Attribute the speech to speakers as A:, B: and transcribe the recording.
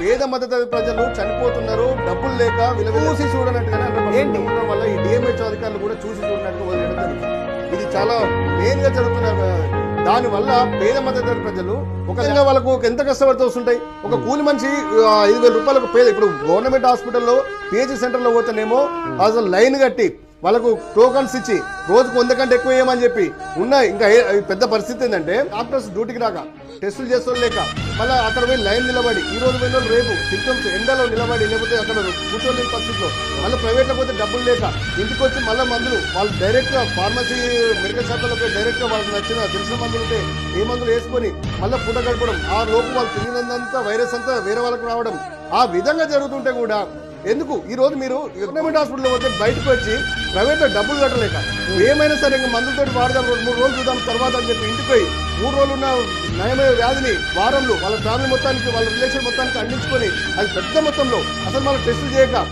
A: పేద మధ్యతరగతి ప్రజలు చనిపోతున్నారు, డబ్బులు లేక చూసి చూడనట్టుగానే ఉండడం వల్ల ఈ డిఎంహెచ్ అధికారులు కూడా చూసి చూడనట్టుగా వదిలేయడం జరుగుతుంది. ఇది చాలా మెయిన్ గా జరుగుతున్న దాని వల్ల పేద మధ్యతరగతి ప్రజలు ఒక వాళ్ళకు ఎంత కష్టపడుతూ వస్తుంటాయి. ఒక కూలి మనిషి 5,000 రూపాయలకు పేద ఇప్పుడు గవర్నమెంట్ హాస్పిటల్లో పిహెచ్ సెంటర్లో పోతేనేమో అసలు లైన్ కట్టి వాళ్ళకు టోకన్స్ ఇచ్చి రోజుకు 100 కంటే ఎక్కువ వేయమని చెప్పి ఉన్నాయి. ఇంకా పెద్ద పరిస్థితి ఏంటంటే డాక్టర్స్ డ్యూటీకి రాక టెస్టులు చేస్తూ లేక మళ్ళీ అక్కడ పోయి లైన్ నిలబడి ఈ రోజు పోయిన రేపు సిమ్టమ్స్ ఎండలో నిలబడి లేకపోతే అక్కడ కూర్చోలేని పరిస్థితిలో మళ్ళీ ప్రైవేట్లో పోతే డబ్బులు లేక ఇంటికి వచ్చి మళ్ళీ మందులు వాళ్ళు డైరెక్ట్ గా ఫార్మసీ మెడికల్ షాప్లకి డైరెక్ట్ గా వాళ్ళకి నచ్చిన తెలిసిన మందులు ఉంటే ఏ మందులు వేసుకొని మళ్ళీ పూట గడపడం, ఆ లోపు వాళ్ళు తిరిగినంతా వైరస్ అంతా వేరే వాళ్ళకి రావడం, ఆ విధంగా జరుగుతుంటే కూడా ఎందుకు ఈ రోజు మీరు గవర్నమెంట్ హాస్పిటల్లో పోతే బయటకు వచ్చి ప్రైవేట్లో డబ్బులు కట్టలేక ఏమైనా సరే ఇంకా మందులతో వాడదాం 3 రోజులు చూద్దాం తర్వాత అని చెప్పి ఇంటికి పోయి 3 రోజులు ఉన్న నయమయ్యే వ్యాధిని వారంలో వాళ్ళ ఫ్యామిలీ మొత్తానికి వాళ్ళ రిలేషన్ మొత్తానికి అందించుకొని అది పెద్ద మొత్తంలో అసలు మన టెస్టులు చేయక